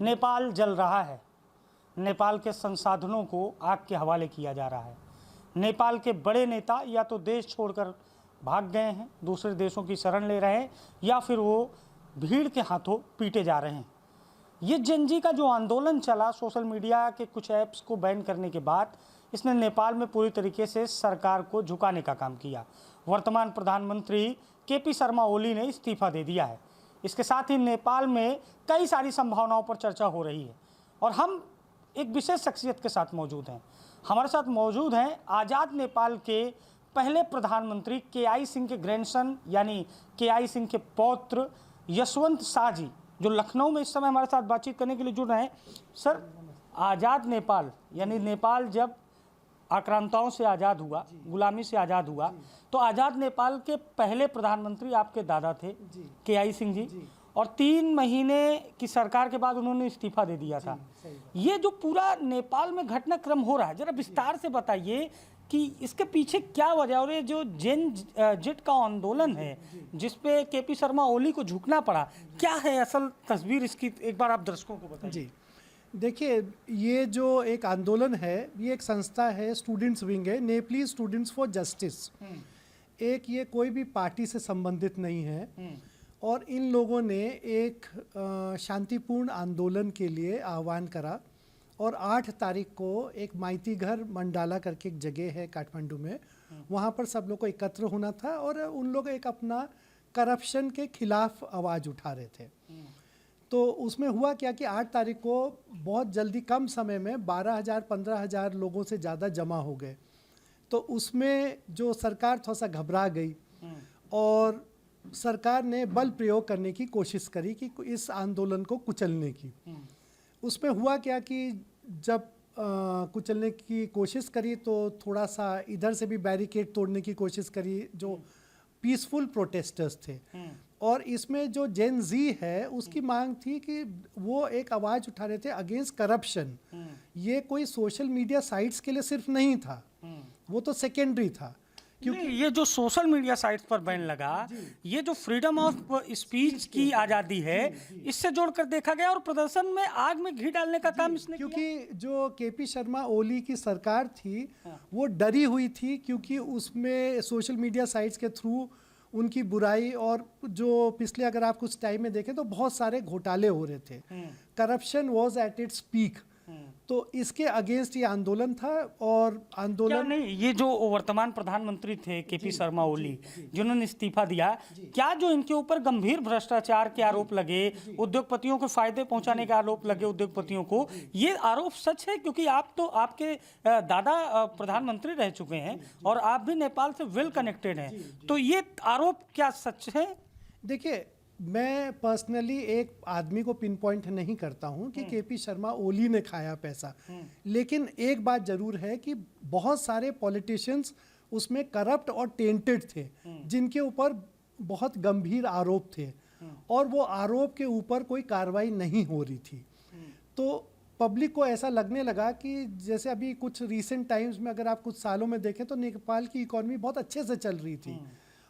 नेपाल जल रहा है। नेपाल के संसाधनों को आग के हवाले किया जा रहा है। नेपाल के बड़े नेता या तो देश छोड़कर भाग गए हैं, दूसरे देशों की शरण ले रहे हैं, या फिर वो भीड़ के हाथों पीटे जा रहे हैं। ये जेनजी का जो आंदोलन चला सोशल मीडिया के कुछ ऐप्स को बैन करने के बाद, इसने नेपाल में पूरी तरीके से सरकार को झुकाने का काम किया। वर्तमान प्रधानमंत्री केपी शर्मा ओली ने इस्तीफा दे दिया है। इसके साथ ही नेपाल में कई सारी संभावनाओं पर चर्चा हो रही है और हम एक विशेष शख्सियत के साथ मौजूद हैं। हमारे साथ मौजूद हैं आज़ाद नेपाल के पहले प्रधानमंत्री केआई सिंह के ग्रैंडसन यानी केआई सिंह के पौत्र यशवंत शाह जी, जो लखनऊ में इस समय हमारे साथ बातचीत करने के लिए जुड़ रहे हैं। सर, आज़ाद नेपाल यानी नेपाल जब आक्रांताओं से आज़ाद हुआ, गुलामी से आज़ाद हुआ, तो आज़ाद नेपाल के पहले प्रधानमंत्री आपके दादा थे केआई सिंह जी, और 3 महीने की सरकार के बाद उन्होंने इस्तीफा दे दिया था। ये जो पूरा नेपाल में घटनाक्रम हो रहा है, जरा विस्तार से बताइए कि इसके पीछे क्या वजह, और ये जो जेट का आंदोलन है जिसपे केपी शर्मा ओली को झुकना पड़ा, क्या है असल तस्वीर इसकी, एक बार आप दर्शकों को बताइए। जी देखिए, ये जो एक आंदोलन है, ये एक संस्था है, स्टूडेंट्स विंग है, नेपाली स्टूडेंट्स फॉर जस्टिस। एक ये कोई भी पार्टी से संबंधित नहीं है और इन लोगों ने एक शांतिपूर्ण आंदोलन के लिए आह्वान करा और 8 तारीख को एक माइती घर मंडाला करके एक जगह है काठमांडू में, वहाँ पर सब लोग को एकत्र होना था और उन लोग एक अपना करप्शन के खिलाफ आवाज़ उठा रहे थे। तो उसमें हुआ क्या कि 8 तारीख को बहुत जल्दी कम समय में 12,000-15,000 लोगों से ज़्यादा जमा हो गए। तो उसमें जो सरकार थोड़ा सा घबरा गई और सरकार ने बल प्रयोग करने की कोशिश करी कि इस आंदोलन को कुचलने की। उसमें हुआ क्या कि जब कुचलने की कोशिश करी तो थोड़ा सा इधर से भी बैरिकेड तोड़ने की कोशिश करी जो पीसफुल प्रोटेस्टर्स थे। और इसमें जो जेन जी है उसकी मांग थी कि वो एक आवाज़ उठा रहे थे अगेंस्ट करप्शन। ये कोई सोशल मीडिया साइट्स के लिए सिर्फ नहीं था, वो तो सेकेंडरी था। क्योंकि ये जो सोशल मीडिया साइट्स पर बैन लगा, ये जो फ्रीडम ऑफ स्पीच की आज़ादी है, इससे जोड़कर देखा गया और प्रदर्शन में आग में घी डालने का काम इसने क्योंकि जो केपी शर्मा ओली की सरकार थी वो डरी हुई थी, क्योंकि उसमें सोशल मीडिया साइट्स के थ्रू उनकी बुराई और जो पिछले अगर आप कुछ टाइम में देखें तो बहुत सारे घोटाले हो रहे थे, corruption was at its peak. तो इसके अगेंस्ट ये आंदोलन था और आंदोलन नहीं, ये जो वर्तमान प्रधानमंत्री थे केपी शर्मा ओली जिन्होंने इस्तीफा दिया, क्या जो इनके ऊपर गंभीर भ्रष्टाचार के आरोप लगे, उद्योगपतियों को फायदे पहुंचाने के आरोप लगे उद्योगपतियों को, ये आरोप सच है? क्योंकि आप तो आपके दादा प्रधानमंत्री रह चुके हैं और आप भी नेपाल से वेल कनेक्टेड हैं, तो ये आरोप क्या सच है? देखिए, मैं पर्सनली एक आदमी को पिन पॉइंट नहीं करता हूं कि केपी शर्मा ओली ने खाया पैसा, लेकिन एक बात जरूर है कि बहुत सारे पॉलिटिशियंस उसमें करप्ट और टेंटेड थे जिनके ऊपर बहुत गंभीर आरोप थे और वो आरोप के ऊपर कोई कार्रवाई नहीं हो रही थी। तो पब्लिक को ऐसा लगने लगा कि जैसे अभी कुछ रीसेंट टाइम्स में अगर आप कुछ सालों में देखें तो नेपाल की इकॉनमी बहुत अच्छे से चल रही थी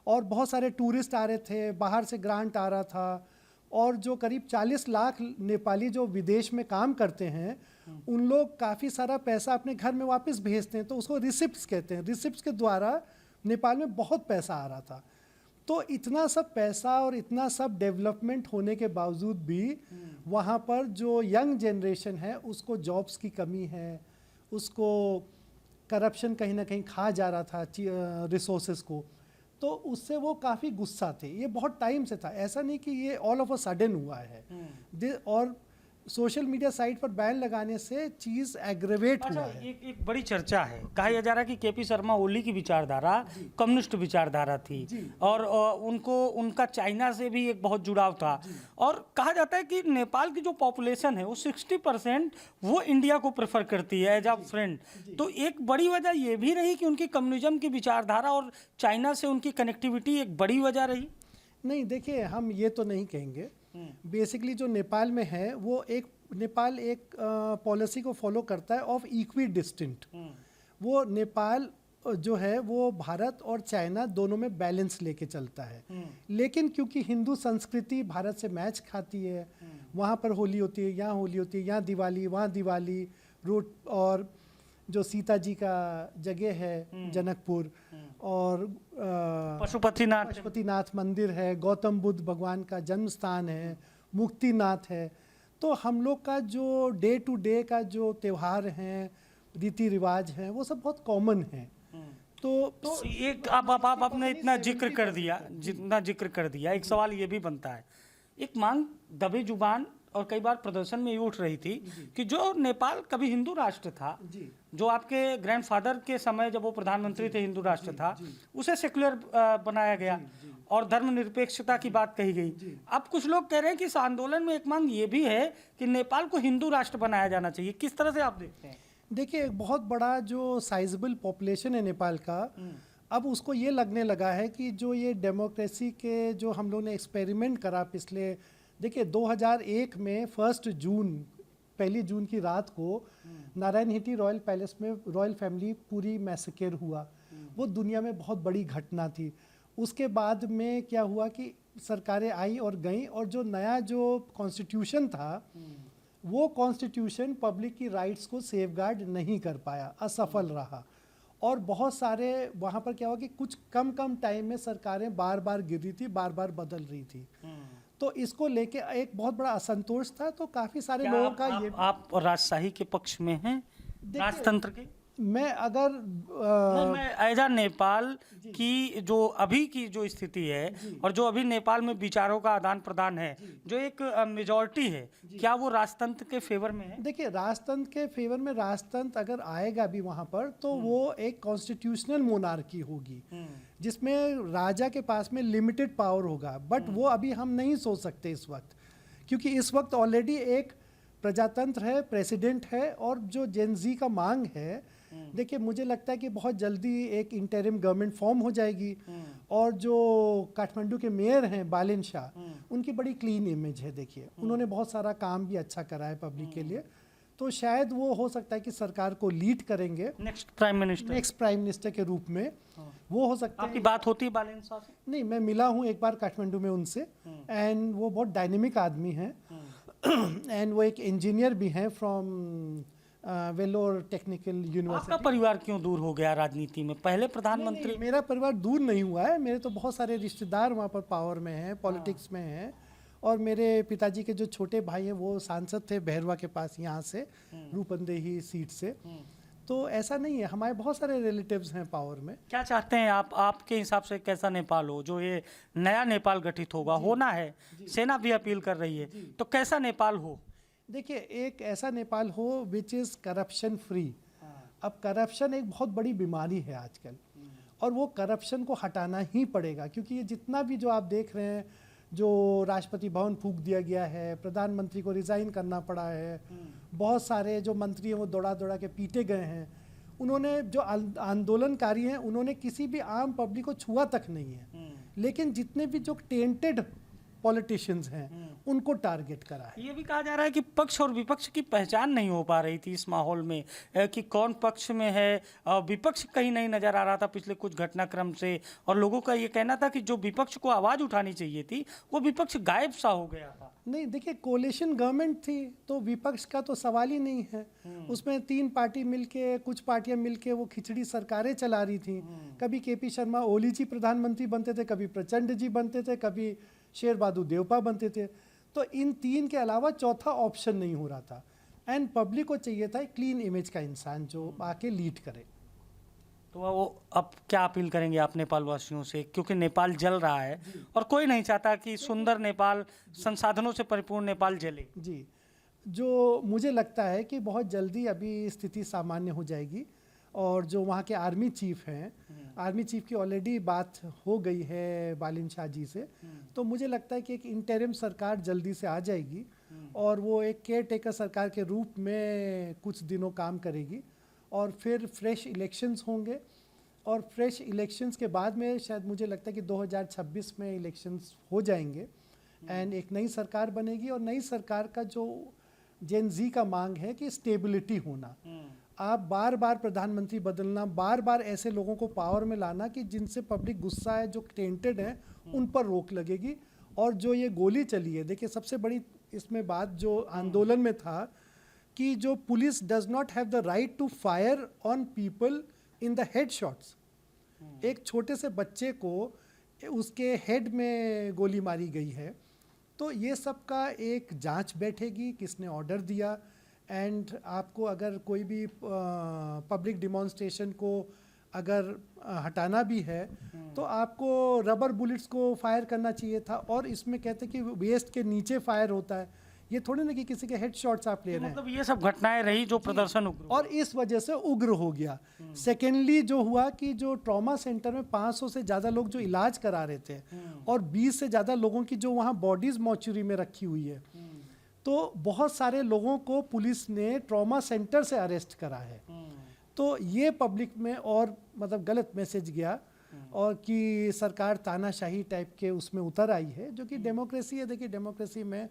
और बहुत सारे टूरिस्ट आ रहे थे, बाहर से ग्रांट आ रहा था और जो करीब 40 लाख नेपाली जो विदेश में काम करते हैं उन लोग काफ़ी सारा पैसा अपने घर में वापस भेजते हैं, तो उसको रिसिप्ट्स कहते हैं। रिसिप्ट्स के द्वारा नेपाल में बहुत पैसा आ रहा था। तो इतना सब पैसा और इतना सब डेवलपमेंट होने के बावजूद भी वहाँ पर जो यंग जनरेशन है उसको जॉब्स की कमी है, उसको करप्शन कहीं ना कहीं खा जा रहा था रिसोर्सेज को, तो उससे वो काफ़ी गुस्सा थे। ये बहुत टाइम से था, ऐसा नहीं कि ये ऑल ऑफ अ सडन हुआ है। और सोशल मीडिया साइट पर बैन लगाने से चीज़ एग्रेवेट हुआ है। एक बड़ी चर्चा है, कहा जा रहा है कि केपी शर्मा ओली की विचारधारा कम्युनिस्ट विचारधारा थी और उनको उनका चाइना से भी एक बहुत जुड़ाव था और कहा जाता है कि नेपाल की जो पॉपुलेशन है वो 60% वो इंडिया को प्रेफर करती है एज अ फ्रेंड। तो एक बड़ी वजह ये भी रही कि उनकी कम्युनिज्म की विचारधारा और चाइना से उनकी कनेक्टिविटी एक बड़ी वजह रही? नहीं, देखिए, हम ये तो नहीं कहेंगे। बेसिकली जो नेपाल में है वो नेपाल एक पॉलिसी को फॉलो करता है ऑफ इक्वी डिस्टेंट। वो नेपाल जो है वो भारत और चाइना दोनों में बैलेंस लेके चलता है। लेकिन क्योंकि हिंदू संस्कृति भारत से मैच खाती है, वहाँ पर होली होती है, यहाँ होली होती है, यहाँ दिवाली, वहाँ दिवाली, रूट और जो सीता जी का जगह है जनकपुर, और पशुपतिनाथ मंदिर है, गौतम बुद्ध भगवान का जन्म स्थान है, मुक्तिनाथ है। तो हम लोग का जो डे टू डे का जो त्यौहार हैं, रीति रिवाज हैं, वो सब बहुत कॉमन हैं। तो एक आप आपने इतना जिक्र कर दिया, जितना जिक्र कर दिया, एक सवाल ये भी बनता है, एक मांग दबे जुबान और कई बार प्रदर्शन में ये उठ रही थी कि जो नेपाल कभी हिंदू राष्ट्र था, जो आपके ग्रैंडफादर के समय जब वो प्रधानमंत्री थे हिंदू राष्ट्र था, उसे सेक्युलर बनाया गया और धर्मनिरपेक्षता की बात कही गई। अब कुछ लोग कह रहे हैं कि इस आंदोलन में एक मांग ये भी है कि नेपाल को हिंदू राष्ट्र बनाया जाना चाहिए। किस तरह से आप देखते हैं? देखिए, एक बहुत बड़ा जो साइजेबल पॉपुलेशन है नेपाल का, अब उसको ये लगने लगा है कि जो ये डेमोक्रेसी के जो हम लोग ने एक्सपेरिमेंट करा पिछले, देखिए 2001 में 1 जून की रात को नारायण हिटी रॉयल पैलेस में रॉयल फैमिली पूरी मैसेकर हुआ। वो दुनिया में बहुत बड़ी घटना थी। उसके बाद में क्या हुआ कि सरकारें आई और गईं, और जो नया जो कॉन्स्टिट्यूशन था, वो कॉन्स्टिट्यूशन पब्लिक की राइट्स को सेफगार्ड नहीं कर पाया, असफल रहा। और बहुत सारे वहाँ पर क्या हुआ कि कुछ कम टाइम में सरकारें बार बार गिर रही थी, बार बार बदल रही थी। तो इसको लेके एक बहुत बड़ा असंतोष था। तो काफ़ी सारे लोगों का ये आप राजशाही के पक्ष में हैं, राजतंत्र के? मैं अगर मैं एज नेपाल की जो अभी की जो स्थिति है और जो अभी नेपाल में विचारों का आदान प्रदान है, जो एक मेजॉरिटी है, क्या वो राजतंत्र के फेवर में है? देखिए, राजतंत्र के फेवर में, राजतंत्र अगर आएगा भी वहाँ पर, तो वो एक कॉन्स्टिट्यूशनल मोनार्की होगी जिसमें राजा के पास में लिमिटेड पावर होगा। बट वो अभी हम नहीं सोच सकते इस वक्त, क्योंकि इस वक्त ऑलरेडी एक प्रजातंत्र है, प्रेसिडेंट है, और जो जेनजी का मांग है, देखिए मुझे लगता है कि बहुत जल्दी एक इंटरिम गवर्नमेंट फॉर्म हो जाएगी। और जो काठमांडू के मेयर हैं बालिन शाह, उनकी बड़ी क्लीन इमेज है। देखिए उन्होंने बहुत सारा काम भी अच्छा करा है पब्लिक के लिए। तो शायद वो हो सकता है कि सरकार को लीड करेंगे नेक्स्ट प्राइम मिनिस्टर के रूप में। वो हो सकता है। आपकी बात होती है बालिन शाह से? नहीं, मैं मिला हूँ एक बार काठमांडू में उनसे, एंड वो बहुत डायनेमिक आदमी हैं। एंड वो एक इंजीनियर भी हैं फ्रॉम वेलोर टेक्निकल यूनिवर्सिटी। आपका परिवार क्यों दूर हो गया राजनीति में? पहले प्रधानमंत्री। नहीं, मेरा परिवार दूर नहीं हुआ है। मेरे तो बहुत सारे रिश्तेदार वहाँ पर पावर में हैं, पॉलिटिक्स में हैं। और मेरे पिताजी के जो छोटे भाई हैं वो सांसद थे बहरवा के पास, यहाँ से रूपंदेही सीट से। तो ऐसा नहीं है, हमारे बहुत सारे रिलेटिव्स हैं पावर में। क्या चाहते हैं आप? आपके हिसाब से कैसा नेपाल हो? जो ये नया नेपाल गठित होगा, होना है, सेना भी अपील कर रही है, तो कैसा नेपाल हो? देखिए, एक ऐसा नेपाल हो विच इज़ करप्शन फ्री। अब करप्शन एक बहुत बड़ी बीमारी है आजकल, और वो करप्शन को हटाना ही पड़ेगा। क्योंकि ये जितना भी जो आप देख रहे हैं, जो राष्ट्रपति भवन फूंक दिया गया है, प्रधानमंत्री को रिज़ाइन करना पड़ा है, बहुत सारे जो मंत्री हैं वो दौड़ा के पीटे गए हैं। उन्होंने जो आंदोलनकारी हैं, उन्होंने किसी भी आम पब्लिक को छुआ तक नहीं है। लेकिन जितने भी जो टेंटेड पॉलिटिशियंस हैं उनको टारगेट करा है। ये भी कहा जा रहा है कि पक्ष और विपक्ष की पहचान नहीं हो पा रही थी इस माहौल में, कि कौन पक्ष में है। विपक्ष कहीं नहीं नजर आ रहा था पिछले कुछ घटनाक्रम से, और लोगों का ये कहना था कि जो विपक्ष को आवाज उठानी चाहिए थी, वो विपक्ष गायब सा हो गया था। नहीं, देखिए, कोलिशन गवर्नमेंट थी तो विपक्ष का तो सवाल ही नहीं है। उसमें 3 पार्टी मिलके, कुछ पार्टियां मिलके वो खिचड़ी सरकारें चला रही थी। कभी केपी शर्मा ओली जी प्रधानमंत्री बनते थे, कभी प्रचंड जी बनते थे, कभी शेर बहादुर देवपा बनते थे। तो इन 3 के अलावा चौथा ऑप्शन नहीं हो रहा था। एंड पब्लिक को चाहिए था एक क्लीन इमेज का इंसान जो आके लीड करे। तो वो अब क्या अपील करेंगे आप नेपाल वासियों से? क्योंकि नेपाल जल रहा है और कोई नहीं चाहता कि सुंदर नेपाल, संसाधनों से परिपूर्ण नेपाल जले। जी, जो मुझे लगता है कि बहुत जल्दी अभी स्थिति सामान्य हो जाएगी। और जो वहाँ के आर्मी चीफ हैं, आर्मी चीफ की ऑलरेडी बात हो गई है बालिन शाह जी से। तो मुझे लगता है कि एक इंटरिम सरकार जल्दी से आ जाएगी और वो एक केयर टेकर सरकार के रूप में कुछ दिनों काम करेगी। और फिर फ्रेश इलेक्शंस होंगे, और फ्रेश इलेक्शंस के बाद में शायद मुझे लगता है कि 2026 में इलेक्शंस हो जाएंगे एंड एक नई सरकार बनेगी। और नई सरकार का जो जेन जी का मांग है कि स्टेबिलिटी होना। आप बार बार प्रधानमंत्री बदलना, बार बार ऐसे लोगों को पावर में लाना कि जिनसे पब्लिक गुस्सा है, जो टेंटेड है, उन पर रोक लगेगी। और जो ये गोली चली है, देखिए सबसे बड़ी इसमें बात जो आंदोलन में था कि जो police does not have the right to fire on people in the head shots. एक छोटे से बच्चे को उसके हेड में गोली मारी गई है। तो ये सब का एक जांच बैठेगी, किसने ऑर्डर दिया। एंड आपको अगर कोई भी पब्लिक डिमॉन्स्ट्रेशन को अगर हटाना भी है तो आपको रबर बुलेट्स को फायर करना चाहिए था। और इसमें कहते कि वेस्ट के नीचे फायर होता है, ये थोड़ी ना कि किसी के हेड शॉट्स आप ले रहे हैं। मतलब ये सब घटनाएं रही जो प्रदर्शन उग्र और इस वजह से उग्र हो गया। सेकेंडली जो हुआ कि जो ट्रॉमा सेंटर में 500 से ज़्यादा लोग जो इलाज करा रहे थे और 20 से ज़्यादा लोगों की जो वहाँ बॉडीज मॉर्चुरी में रखी हुई है, तो बहुत सारे लोगों को पुलिस ने ट्रॉमा सेंटर से अरेस्ट करा है। तो ये पब्लिक में और मतलब गलत मैसेज गया और कि सरकार तानाशाही टाइप के उसमें उतर आई है, जो कि डेमोक्रेसी है। देखिए डेमोक्रेसी में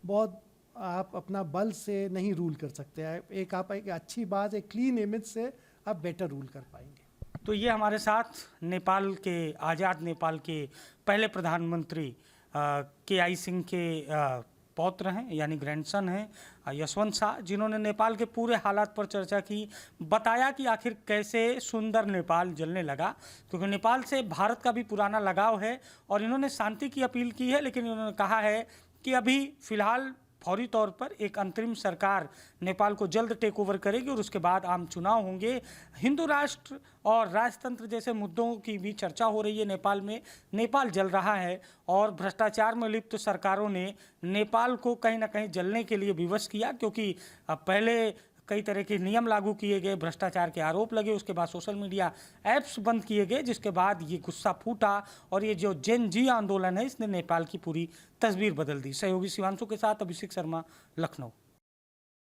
बहुत आप अपना बल से नहीं रूल कर सकते हैं। आप एक अच्छी बात, एक क्लीन इमेज से आप बेटर रूल कर पाएंगे। तो ये हमारे साथ नेपाल के आज़ाद नेपाल के पहले प्रधानमंत्री के.आई. सिंह के पौत्र हैं, यानी ग्रैंडसन हैं यशवंत शाह, जिन्होंने नेपाल के पूरे हालात पर चर्चा की, बताया कि आखिर कैसे सुंदर नेपाल जलने लगा, क्योंकि नेपाल से भारत का भी पुराना लगाव है। और इन्होंने शांति की अपील की है, लेकिन इन्होंने कहा है कि अभी फिलहाल फौरी तौर पर एक अंतरिम सरकार नेपाल को जल्द टेक ओवर करेगी और उसके बाद आम चुनाव होंगे। हिंदू राष्ट्र और राजतंत्र जैसे मुद्दों की भी चर्चा हो रही है नेपाल में। नेपाल जल रहा है और भ्रष्टाचार में लिप्त सरकारों ने नेपाल को कहीं ना कहीं जलने के लिए विवश किया, क्योंकि पहले कई तरह के नियम लागू किए गए, भ्रष्टाचार के आरोप लगे, उसके बाद सोशल मीडिया ऐप्स बंद किए गए, जिसके बाद ये गुस्सा फूटा और ये जो जेन जी आंदोलन है इसने नेपाल की पूरी तस्वीर बदल दी। सहयोगी शिवांशु के साथ अभिषेक शर्मा, लखनऊ।